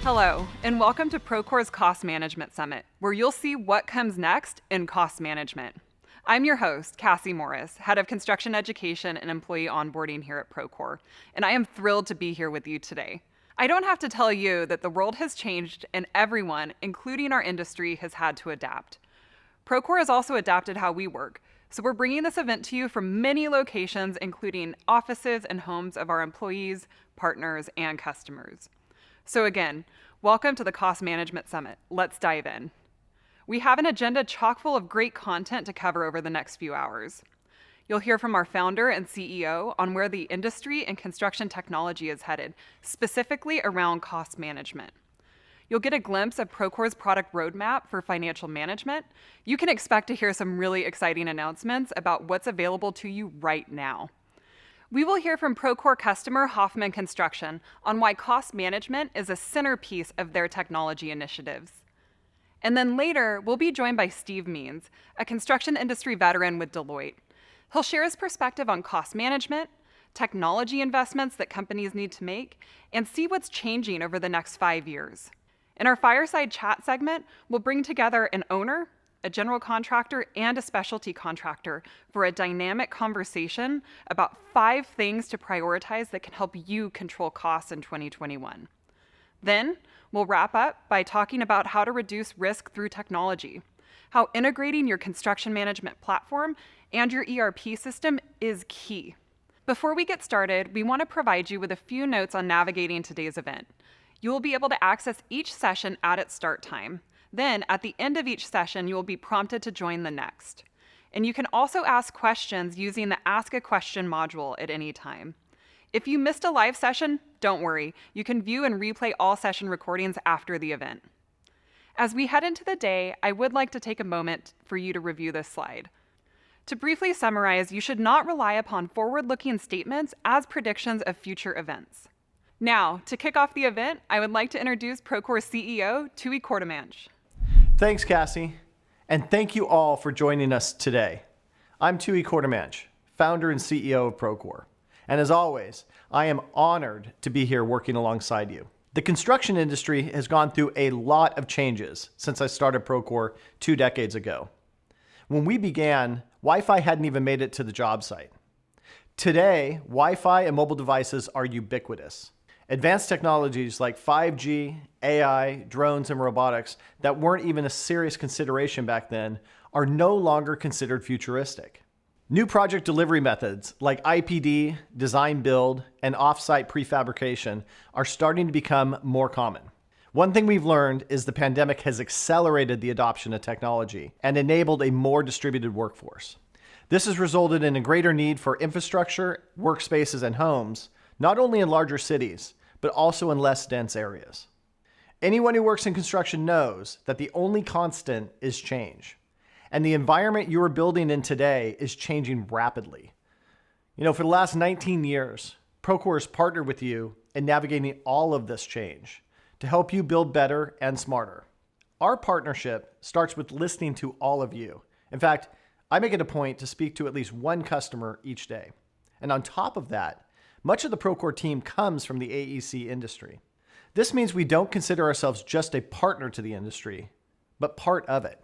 Hello, and welcome to Procore's Cost Management Summit, where you'll see what comes next in cost management. I'm your host, Cassie Morris, Head of Construction Education and Employee Onboarding here at Procore, and I am thrilled to be here with you today. I don't have to tell you that the world has changed and everyone, including our industry, has had to adapt. Procore has also adapted how we work, so we're bringing this event to you from many locations, including offices and homes of our employees, partners, and customers. So again, welcome to the Cost Management Summit. Let's dive in. We have an agenda chock full of great content to cover over the next few hours. You'll hear from our founder and CEO on where the industry and construction technology is headed, specifically around cost management. You'll get a glimpse of Procore's product roadmap for financial management. You can expect to hear some really exciting announcements about what's available to you right now. We will hear from Procore customer Hoffman Construction on why cost management is a centerpiece of their technology initiatives. And then later, we'll be joined by Steve Means, a construction industry veteran with Deloitte. He'll share his perspective on cost management, technology investments that companies need to make, and see what's changing over the next 5 years. In our fireside chat segment, we'll bring together an owner, a general contractor, and a specialty contractor for a dynamic conversation about 5 things to prioritize that can help you control costs in 2021. Then, we'll wrap up by talking about how to reduce risk through technology, how integrating your construction management platform and your ERP system is key. Before we get started, we want to provide you with a few notes on navigating today's event. You will be able to access each session at its start time. Then, at the end of each session, you will be prompted to join the next. And you can also ask questions using the Ask a Question module at any time. If you missed a live session, don't worry. You can view and replay all session recordings after the event. As we head into the day, I would like to take a moment for you to review this slide. To briefly summarize, you should not rely upon forward-looking statements as predictions of future events. Now, to kick off the event, I would like to introduce Procore CEO, Tooey Courtemanche. Thanks, Cassie, and thank you all for joining us today. I'm Tooey Courtemanche, founder and CEO of Procore, and as always, I am honored to be here working alongside you. The construction industry has gone through a lot of changes since I started Procore 2 decades ago. When we began, Wi-Fi hadn't even made it to the job site. Today, Wi-Fi and mobile devices are ubiquitous. Advanced technologies like 5G, AI, drones, and robotics that weren't even a serious consideration back then are no longer considered futuristic. New project delivery methods like IPD, design build, and off-site prefabrication are starting to become more common. One thing we've learned is the pandemic has accelerated the adoption of technology and enabled a more distributed workforce. This has resulted in a greater need for infrastructure, workspaces, and homes, not only in larger cities, but also in less dense areas. Anyone who works in construction knows that the only constant is change. And the environment you are building in today is changing rapidly. For the last 19 years, Procore has partnered with you in navigating all of this change to help you build better and smarter. Our partnership starts with listening to all of you. In fact, I make it a point to speak to at least one customer each day. And on top of that, much of the Procore team comes from the AEC industry. This means we don't consider ourselves just a partner to the industry, but part of it.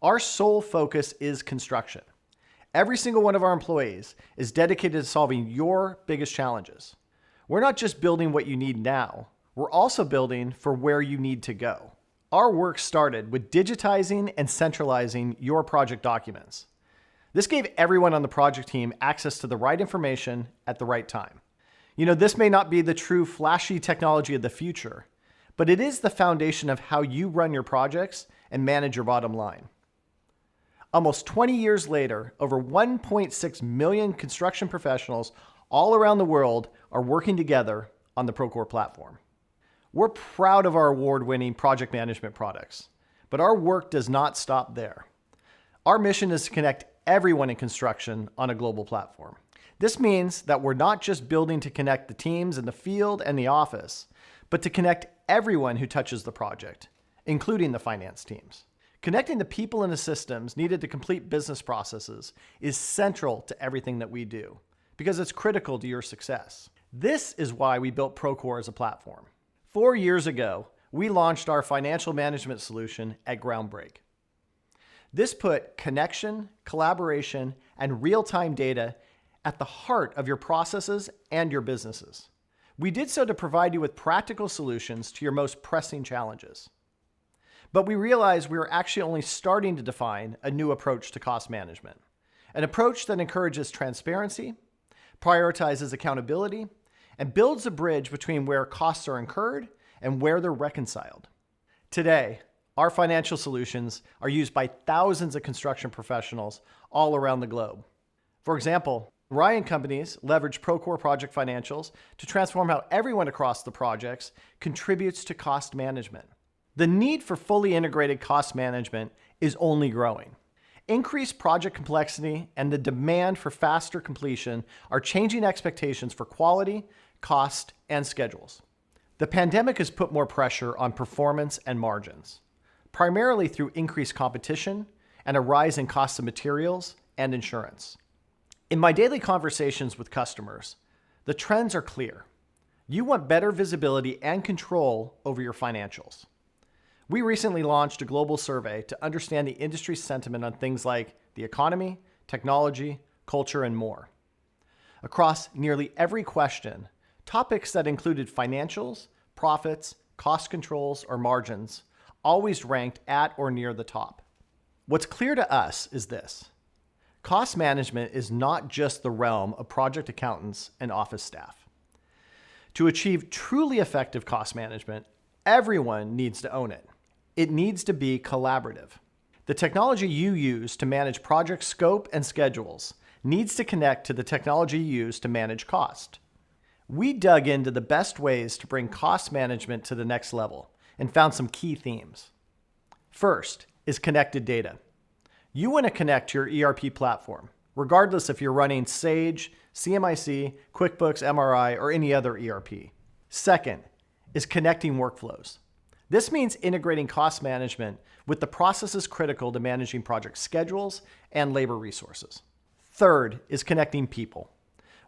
Our sole focus is construction. Every single one of our employees is dedicated to solving your biggest challenges. We're not just building what you need now, we're also building for where you need to go. Our work started with digitizing and centralizing your project documents. This gave everyone on the project team access to the right information at the right time. This may not be the true flashy technology of the future, but it is the foundation of how you run your projects and manage your bottom line. Almost 20 years later, over 1.6 million construction professionals all around the world are working together on the Procore platform. We're proud of our award-winning project management products, but our work does not stop there. Our mission is to connect everyone in construction on a global platform. This means that we're not just building to connect the teams in the field and the office, but to connect everyone who touches the project, including the finance teams. Connecting the people and the systems needed to complete business processes is central to everything that we do, because it's critical to your success. This is why we built Procore as a platform. 4 years ago, we launched our financial management solution at Groundbreak. This put connection, collaboration, and real-time data at the heart of your processes and your businesses. We did so to provide you with practical solutions to your most pressing challenges. But we realized we were actually only starting to define a new approach to cost management, an approach that encourages transparency, prioritizes accountability, and builds a bridge between where costs are incurred and where they're reconciled. Today, our financial solutions are used by thousands of construction professionals all around the globe. For example, Ryan companies leverage Procore project financials to transform how everyone across the projects contributes to cost management. The need for fully integrated cost management is only growing. Increased project complexity and the demand for faster completion are changing expectations for quality, cost, and schedules. The pandemic has put more pressure on performance and margins, primarily through increased competition and a rise in costs of materials and insurance. In my daily conversations with customers, the trends are clear. You want better visibility and control over your financials. We recently launched a global survey to understand the industry sentiment on things like the economy, technology, culture, and more. Across nearly every question, topics that included financials, profits, cost controls, or margins always ranked at or near the top. What's clear to us is this: cost management is not just the realm of project accountants and office staff. To achieve truly effective cost management, everyone needs to own it. It needs to be collaborative. The technology you use to manage project scope and schedules needs to connect to the technology you use to manage cost. We dug into the best ways to bring cost management to the next level and found some key themes. First is connected data. You want to connect to your ERP platform, regardless if you're running Sage, CMIC, QuickBooks, MRI, or any other ERP. Second is connecting workflows. This means integrating cost management with the processes critical to managing project schedules and labor resources. Third is connecting people.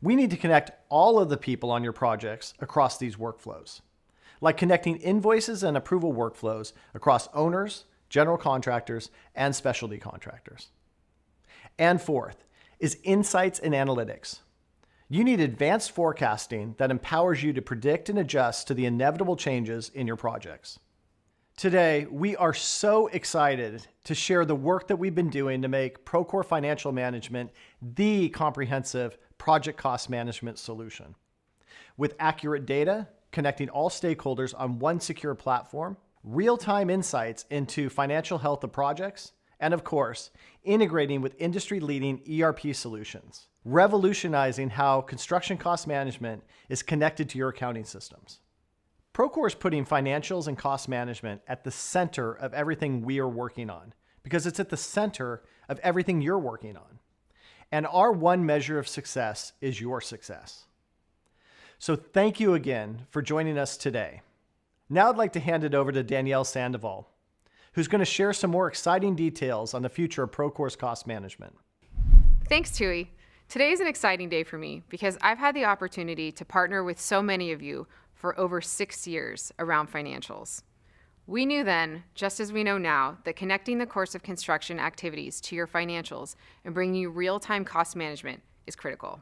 We need to connect all of the people on your projects across these workflows, like connecting invoices and approval workflows across owners, general contractors, and specialty contractors. And fourth is insights and analytics. You need advanced forecasting that empowers you to predict and adjust to the inevitable changes in your projects. Today, we are so excited to share the work that we've been doing to make Procore Financial Management the comprehensive project cost management solution. With accurate data, connecting all stakeholders on one secure platform, real-time insights into financial health of projects, and of course, integrating with industry-leading ERP solutions, revolutionizing how construction cost management is connected to your accounting systems. Procore is putting financials and cost management at the center of everything we are working on, because it's at the center of everything you're working on. And our one measure of success is your success. So thank you again for joining us today. Now I'd like to hand it over to Danielle Sandoval, who's going to share some more exciting details on the future of Procore's cost management. Thanks, Tui. Today is an exciting day for me because I've had the opportunity to partner with so many of you for over 6 years around financials. We knew then, just as we know now, that connecting the course of construction activities to your financials and bringing you real-time cost management is critical.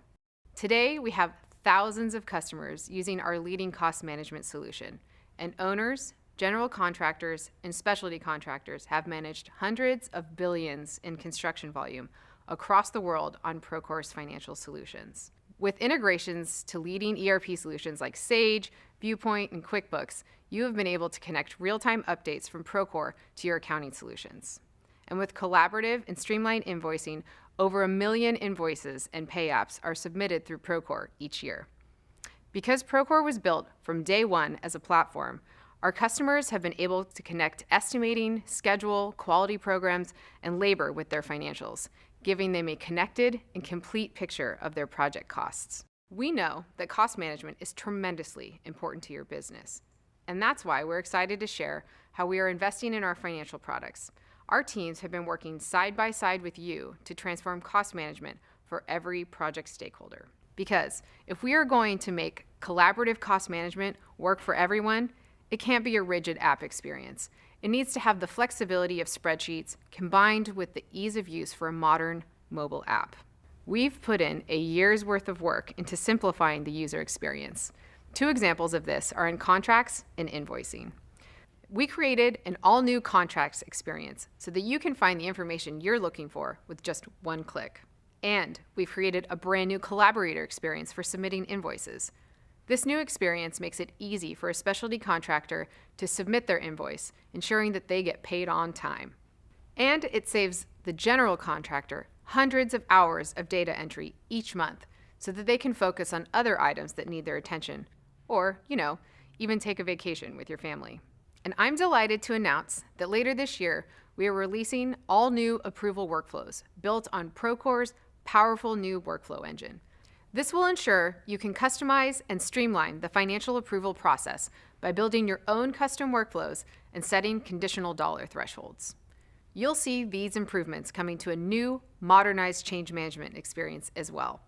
Today, we have thousands of customers using our leading cost management solution, and owners, general contractors, and specialty contractors have managed hundreds of billions in construction volume across the world on Procore's financial solutions. With integrations to leading ERP solutions like Sage, Viewpoint, and QuickBooks, you have been able to connect real-time updates from Procore to your accounting solutions. And with collaborative and streamlined invoicing, over 1 million invoices and pay apps are submitted through Procore each year. Because Procore was built from day one as a platform, our customers have been able to connect estimating, schedule, quality programs, and labor with their financials, giving them a connected and complete picture of their project costs. We know that cost management is tremendously important to your business, and that's why we're excited to share how we are investing in our financial products. Our teams have been working side by side with you to transform cost management for every project stakeholder. Because if we are going to make collaborative cost management work for everyone, It can't be a rigid app experience. It needs to have the flexibility of spreadsheets combined with the ease of use for a modern mobile app. We've put in a year's worth of work into simplifying the user experience. 2 examples of this are in contracts and invoicing. We created an all-new contracts experience so that you can find the information you're looking for with just one click. And we've created a brand new collaborator experience for submitting invoices. This new experience makes it easy for a specialty contractor to submit their invoice, ensuring that they get paid on time. And it saves the general contractor hundreds of hours of data entry each month so that they can focus on other items that need their attention, or, even take a vacation with your family. And I'm delighted to announce that later this year, we are releasing all new approval workflows built on Procore's powerful new workflow engine. This will ensure you can customize and streamline the financial approval process by building your own custom workflows and setting conditional dollar thresholds. You'll see these improvements coming to a new, modernized change management experience as well.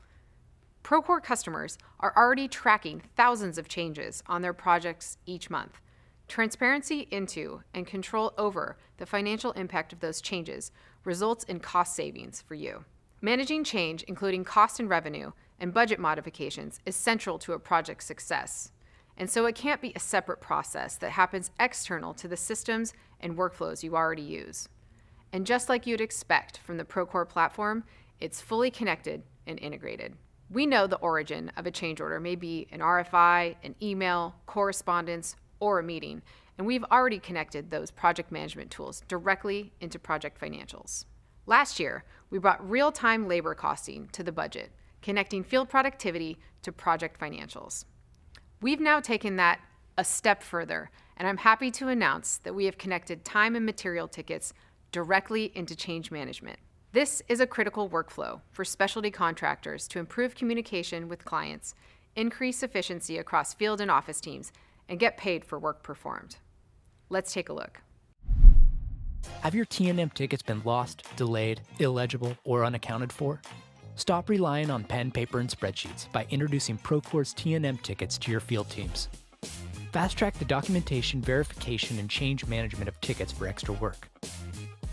Procore customers are already tracking thousands of changes on their projects each month. Transparency into and control over the financial impact of those changes results in cost savings for you. Managing change, including cost and revenue, and budget modifications, is central to a project's success. And so it can't be a separate process that happens external to the systems and workflows you already use. And just like you'd expect from the Procore platform, it's fully connected and integrated. We know the origin of a change order may be an RFI, an email, correspondence, or a meeting, and we've already connected those project management tools directly into project financials. Last year, we brought real-time labor costing to the budget, connecting field productivity to project financials. We've now taken that a step further, and I'm happy to announce that we have connected time and material tickets directly into change management. This is a critical workflow for specialty contractors to improve communication with clients, increase efficiency across field and office teams, and get paid for work performed. Let's take a look. Have your T&M tickets been lost, delayed, illegible, or unaccounted for? Stop relying on pen, paper, and spreadsheets by introducing Procore's T&M tickets to your field teams. Fast-track the documentation, verification, and change management of tickets for extra work.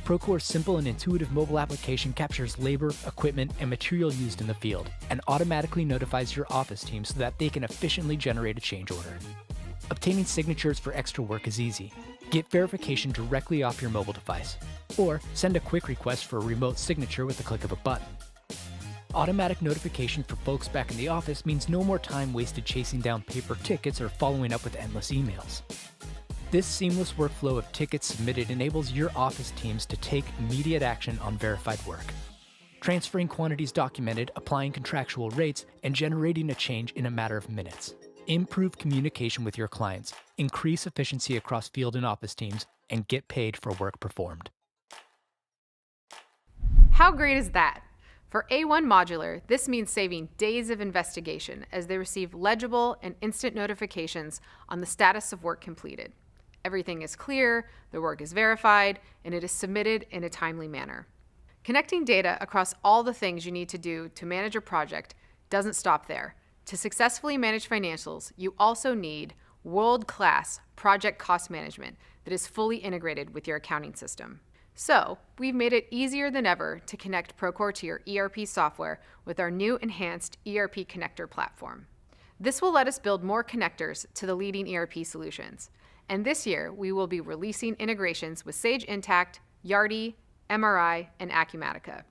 Procore's simple and intuitive mobile application captures labor, equipment, and material used in the field, and automatically notifies your office team so that they can efficiently generate a change order. Obtaining signatures for extra work is easy. Get verification directly off your mobile device, or send a quick request for a remote signature with the click of a button. Automatic notification for folks back in the office means no more time wasted chasing down paper tickets or following up with endless emails. This seamless workflow of tickets submitted enables your office teams to take immediate action on verified work, transferring quantities documented, applying contractual rates, and generating a change in a matter of minutes. Improve communication with your clients, increase efficiency across field and office teams, and get paid for work performed. How great is that? For A1 Modular, this means saving days of investigation as they receive legible and instant notifications on the status of work completed. Everything is clear, the work is verified, and it is submitted in a timely manner. Connecting data across all the things you need to do to manage a project doesn't stop there. To successfully manage financials, you also need world-class project cost management that is fully integrated with your accounting system. So, we've made it easier than ever to connect Procore to your ERP software with our new enhanced ERP connector platform. This will let us build more connectors to the leading ERP solutions. And this year, we will be releasing integrations with Sage Intacct, Yardi, MRI, and Acumatica.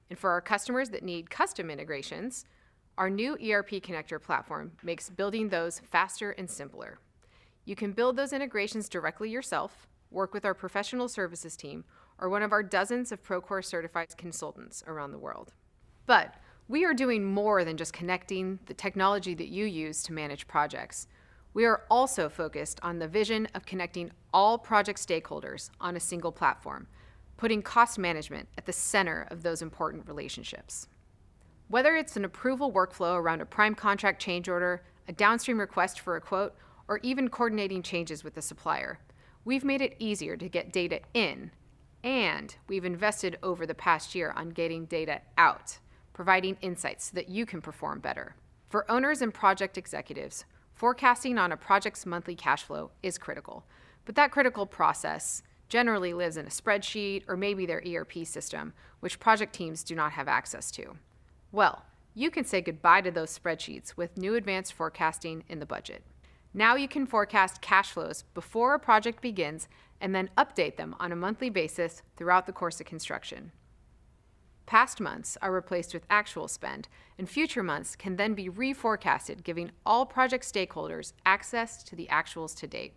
And for our customers that need custom integrations, our new ERP connector platform makes building those faster and simpler. You can build those integrations directly yourself, work with our professional services team, or one of our dozens of Procore certified consultants around the world. But we are doing more than just connecting the technology that you use to manage projects. We are also focused on the vision of connecting all project stakeholders on a single platform, putting cost management at the center of those important relationships. Whether it's an approval workflow around a prime contract change order, a downstream request for a quote, or even coordinating changes with the supplier, we've made it easier to get data in, and we've invested over the past year on getting data out, providing insights so that you can perform better. For owners and project executives, forecasting on a project's monthly cash flow is critical, but that critical process generally lives in a spreadsheet or maybe their ERP system, which project teams do not have access to. Well, you can say goodbye to those spreadsheets with new advanced forecasting in the budget. Now you can forecast cash flows before a project begins and then update them on a monthly basis throughout the course of construction. Past months are replaced with actual spend, and future months can then be reforecasted, giving all project stakeholders access to the actuals to date.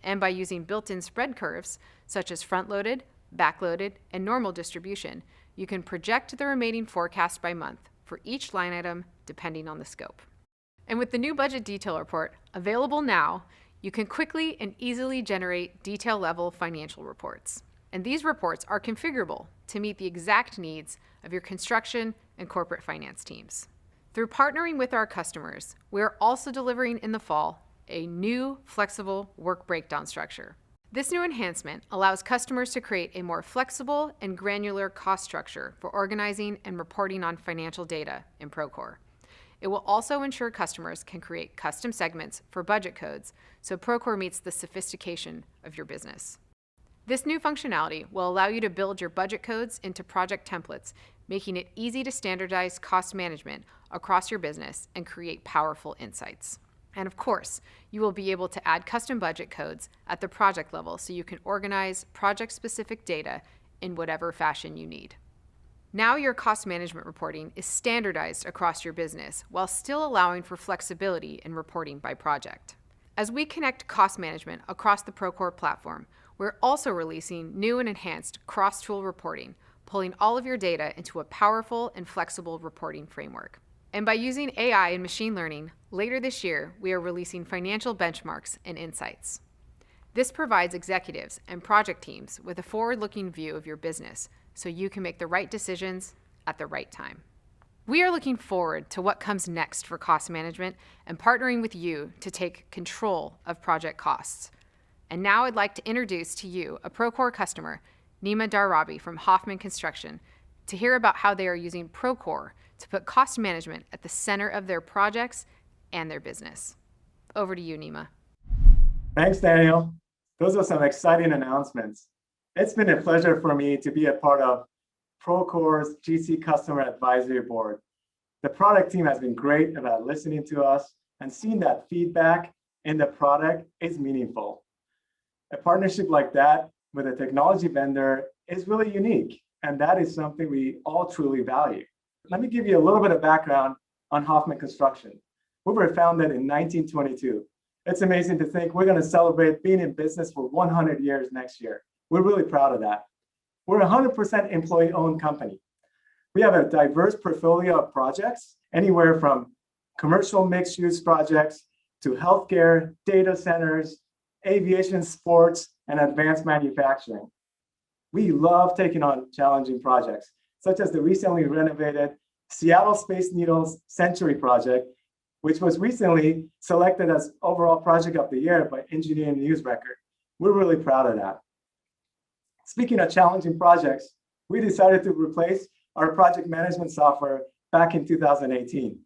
And by using built-in spread curves, such as front-loaded, back-loaded, and normal distribution, you can project the remaining forecast by month for each line item depending on the scope. And with the new budget detail report available now, you can quickly and easily generate detail-level financial reports. And these reports are configurable to meet the exact needs of your construction and corporate finance teams. Through partnering with our customers, we are also delivering in the fall a new flexible work breakdown structure. This new enhancement allows customers to create a more flexible and granular cost structure for organizing and reporting on financial data in Procore. It will also ensure customers can create custom segments for budget codes so Procore meets the sophistication of your business. This new functionality will allow you to build your budget codes into project templates, making it easy to standardize cost management across your business and create powerful insights. And of course, you will be able to add custom budget codes at the project level so you can organize project-specific data in whatever fashion you need. Now your cost management reporting is standardized across your business while still allowing for flexibility in reporting by project. As we connect cost management across the Procore platform, we're also releasing new and enhanced cross-tool reporting, pulling all of your data into a powerful and flexible reporting framework. And by using AI and machine learning, later this year, we are releasing financial benchmarks and insights. This provides executives and project teams with a forward-looking view of your business so you can make the right decisions at the right time. We are looking forward to what comes next for cost management and partnering with you to take control of project costs. And now I'd like to introduce to you a Procore customer, Nima Darrabi from Hoffman Construction, to hear about how they are using Procore to put cost management at the center of their projects and their business. Over to you, Nima. Thanks, Daniel. Those are some exciting announcements. It's been a pleasure for me to be a part of Procore's GC Customer Advisory Board. The product team has been great about listening to us, and seeing that feedback in the product is meaningful. A partnership like that with a technology vendor is really unique, and that is something we all truly value. Let me give you a little bit of background on Hoffman Construction. We were founded in 1922. It's amazing to think we're going to celebrate being in business for 100 years next year. We're really proud of that. We're a 100% employee-owned company. We have a diverse portfolio of projects, anywhere from commercial mixed-use projects to healthcare, data centers, aviation, sports, and advanced manufacturing. We love taking on challenging projects, such as the recently renovated Seattle Space Needle's Century project, which was recently selected as overall project of the year by Engineering News-Record. We're really proud of that. Speaking of challenging projects, we decided to replace our project management software back in 2018.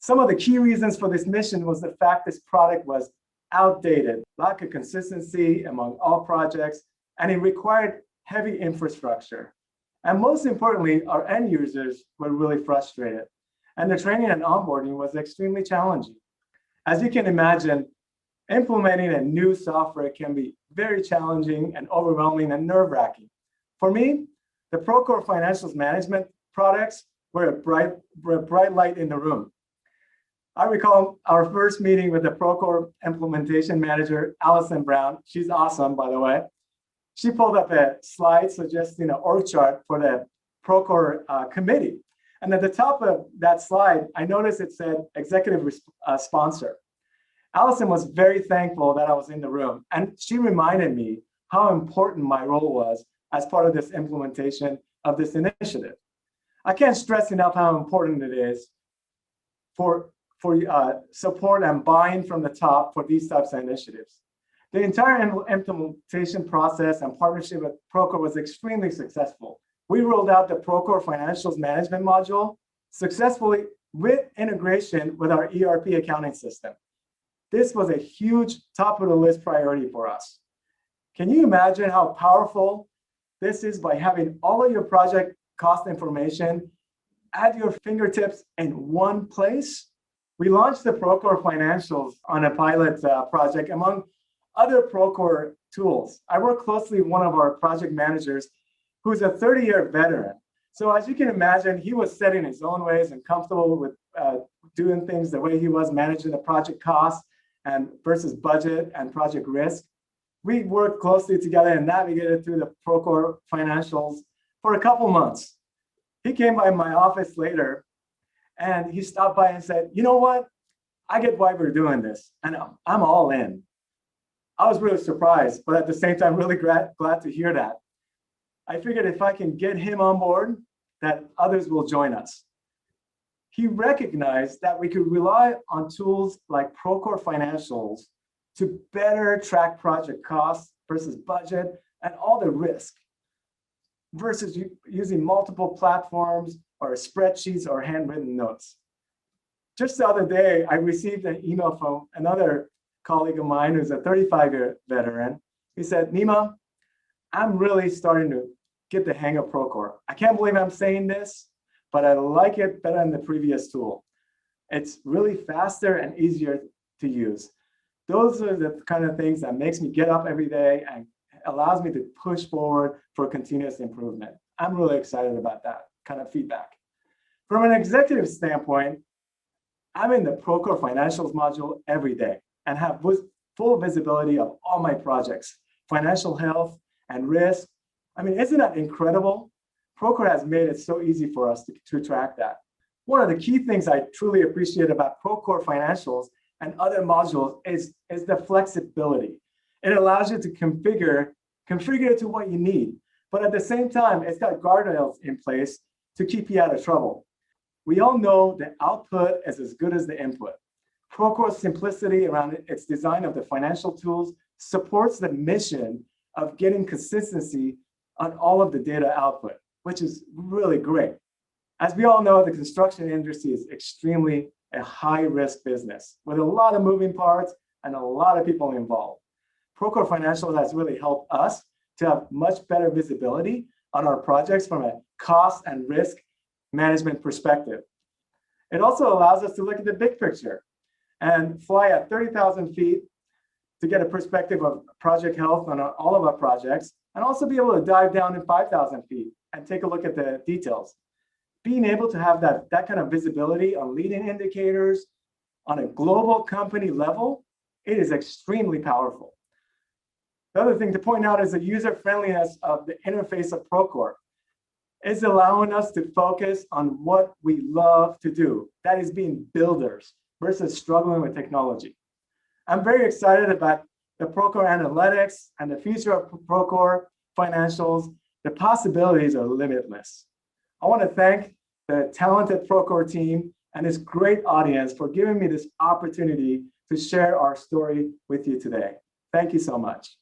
Some of the key reasons for this mission was the fact this product was outdated, lack of consistency among all projects, and it required heavy infrastructure. And most importantly, our end users were really frustrated, and the training and onboarding was extremely challenging. As you can imagine, implementing a new software can be very challenging and overwhelming and nerve-wracking. For me, the Procore Financials Management products were a bright light in the room. I recall our first meeting with the Procore implementation manager, Allison Brown. She's awesome, by the way. She pulled up a slide suggesting an org chart for the Procore committee. And at the top of that slide, I noticed it said executive sponsor. Allison was very thankful that I was in the room, and she reminded me how important my role was as part of this implementation of this initiative. I can't stress enough how important it is for support and buy-in from the top for these types of initiatives. The entire implementation process and partnership with Procore was extremely successful. We rolled out the Procore Financials Management module successfully with integration with our ERP accounting system. This was a huge top of the list priority for us. Can you imagine how powerful this is by having all of your project cost information at your fingertips in one place? We launched the Procore Financials on a pilot project among other Procore tools. I work closely with one of our project managers who's a 30-year veteran. So as you can imagine, he was set in his own ways and comfortable with doing things the way he was, managing the project costs and versus budget and project risk. We worked closely together and navigated through the Procore Financials for a couple months. He came by my office later and he stopped by and said, you know what? I get why we're doing this and I'm all in. I was really surprised, but at the same time, really glad to hear that. I figured if I can get him on board, that others will join us. He recognized that we could rely on tools like Procore Financials to better track project costs versus budget and all the risk versus using multiple platforms or spreadsheets or handwritten notes. Just the other day, I received an email from another colleague of mine who's a 35-year veteran. He said, Nima, I'm really starting to get the hang of Procore. I can't believe I'm saying this, but I like it better than the previous tool. It's really faster and easier to use. Those are the kind of things that makes me get up every day and allows me to push forward for continuous improvement. I'm really excited about that kind of feedback. From an executive standpoint, I'm in the Procore Financials module every day and have full visibility of all my projects, financial health and risk. I mean, isn't that incredible? Procore has made it so easy for us to track that. One of the key things I truly appreciate about Procore Financials and other modules is the flexibility. It allows you to configure it to what you need, but at the same time, it's got guardrails in place to keep you out of trouble. We all know the output is as good as the input. Procore's simplicity around its design of the financial tools supports the mission of getting consistency on all of the data output, which is really great. As we all know, the construction industry is extremely a high-risk business with a lot of moving parts and a lot of people involved. Procore Financials has really helped us to have much better visibility on our projects from a cost and risk management perspective. It also allows us to look at the big picture and fly at 30,000 feet to get a perspective of project health on all of our projects, and also be able to dive down in 5,000 feet and take a look at the details. Being able to have that kind of visibility on leading indicators on a global company level, it is extremely powerful. The other thing to point out is the user friendliness of the interface of Procore. It's allowing us to focus on what we love to do, that is being builders versus struggling with technology. I'm very excited about the Procore analytics and the future of Procore Financials. The possibilities are limitless. I want to thank the talented Procore team and this great audience for giving me this opportunity to share our story with you today. Thank you so much.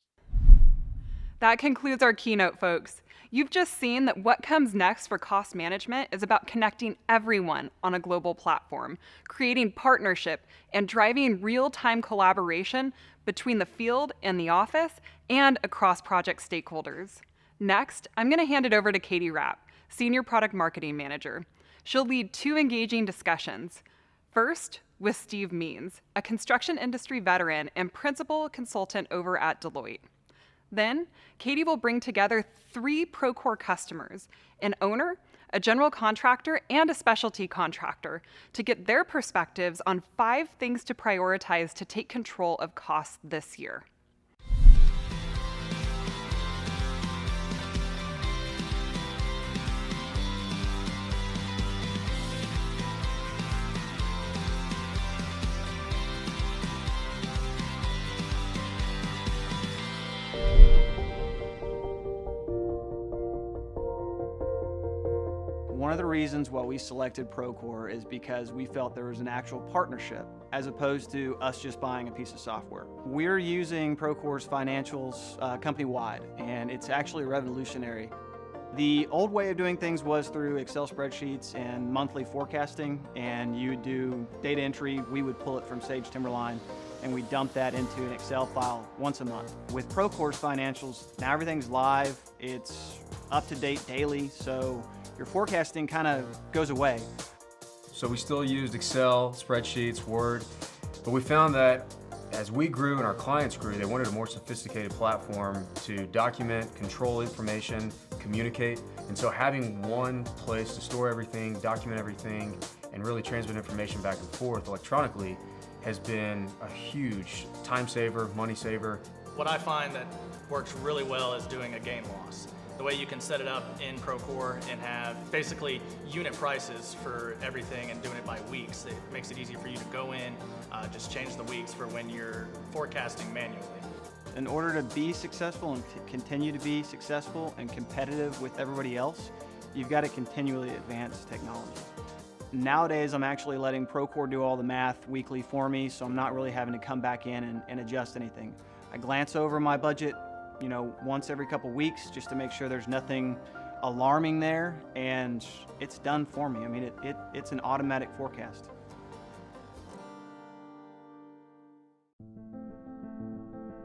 That concludes our keynote, folks. You've just seen that what comes next for cost management is about connecting everyone on a global platform, creating partnership, and driving real-time collaboration between the field and the office and across project stakeholders. Next, I'm going to hand it over to Katie Rapp, Senior Product Marketing Manager. She'll lead 2 engaging discussions. First, with Steve Means, a construction industry veteran and principal consultant over at Deloitte. Then, Katie will bring together 3 Procore customers, an owner, a general contractor, and a specialty contractor, to get their perspectives on 5 things to prioritize to take control of costs this year. One of the reasons why we selected Procore is because we felt there was an actual partnership as opposed to us just buying a piece of software. We're using Procore's financials company-wide, and it's actually revolutionary. The old way of doing things was through Excel spreadsheets and monthly forecasting, and you would do data entry. We would pull it from Sage Timberline, and we dump that into an Excel file once a month. With Procore's financials, now everything's live, it's up to date daily, so your forecasting kind of goes away. So we still used Excel, spreadsheets, Word, but we found that as we grew and our clients grew, they wanted a more sophisticated platform to document, control information, communicate. And so having one place to store everything, document everything, and really transmit information back and forth electronically has been a huge time saver, money saver. What I find that works really well is doing a gain loss. The way you can set it up in Procore and have basically unit prices for everything and doing it by weeks. It makes it easy for you to go in, just change the weeks for when you're forecasting manually. In order to be successful and continue to be successful and competitive with everybody else, you've got to continually advance technology. Nowadays, I'm actually letting Procore do all the math weekly for me, so I'm not really having to come back in and adjust anything. I glance over my budget, once every couple weeks just to make sure there's nothing alarming there, and it's done for me. I mean, it's an automatic forecast.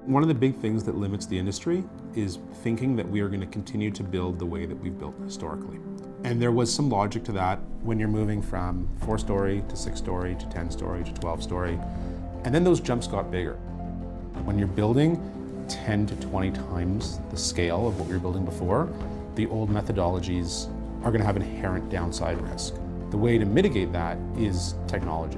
One of the big things that limits the industry is thinking that we are going to continue to build the way that we've built historically. And there was some logic to that when you're moving from 4-story to 6-story to 10-story to 12-story. And then those jumps got bigger. When you're building 10 to 20 times the scale of what we were building before, the old methodologies are going to have inherent downside risk. The way to mitigate that is technology.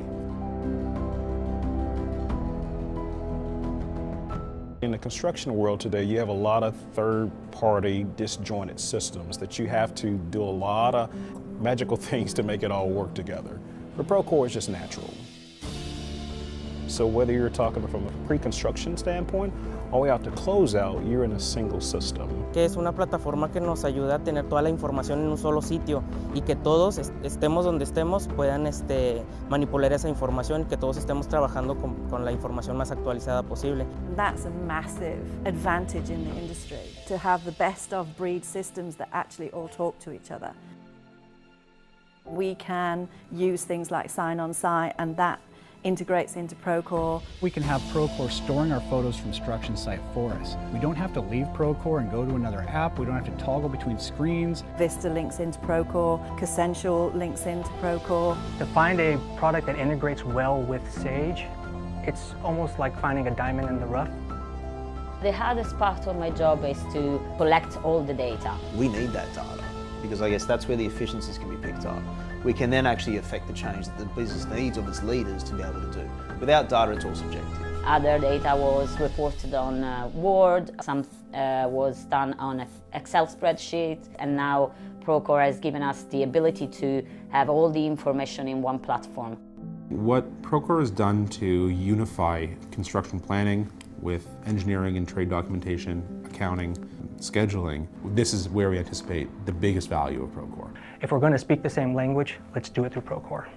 In the construction world today, you have a lot of third-party disjointed systems that you have to do a lot of magical things to make it all work together. But Procore is just natural. So whether you're talking from a pre-construction standpoint, all the way out to closeout, you're in a single system. Que es una plataforma que nos ayuda a tener toda la información en un solo sitio y que todos, estemos donde estemos, puedan manipular esa información y que todos estemos trabajando con la información más actualizada posible. That's a massive advantage in the industry, to have the best of breed systems that actually all talk to each other. We can use things like sign on site, and that integrates into Procore. We can have Procore storing our photos from construction site for us. We don't have to leave Procore and go to another app. We don't have to toggle between screens. Vista links into Procore, Essential links into Procore. To find a product that integrates well with Sage, it's almost like finding a diamond in the rough. The hardest part of my job is to collect all the data. We need that data because I guess that's where the efficiencies can be picked up. We can then actually affect the change that the business needs of its leaders to be able to do. Without data, it's all subjective. Other data was reported on Word, some was done on an Excel spreadsheet, and now Procore has given us the ability to have all the information in one platform. What Procore has done to unify construction planning with engineering and trade documentation, accounting, scheduling, this is where we anticipate the biggest value of Procore. If we're going to speak the same language, let's do it through Procore.